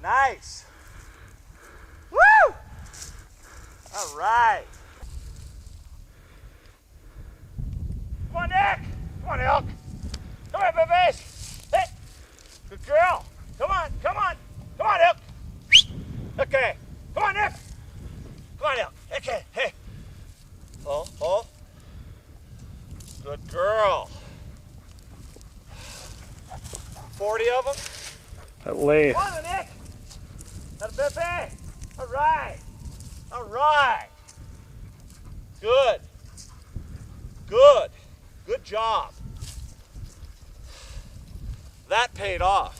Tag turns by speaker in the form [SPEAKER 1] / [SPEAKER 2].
[SPEAKER 1] Nice. Woo! All right. Come on, Nick. Come on, Elk. Come here, babies. Hey. Good girl. Come on, come on. Come on, Elk. Okay. Come on, Nick. Come on, Elk. Okay, hey. Oh. Good girl. 40 of them?
[SPEAKER 2] At least.
[SPEAKER 1] Come on, Nick. That's a baby. All right. All right. Good. Good. Good job. That paid off.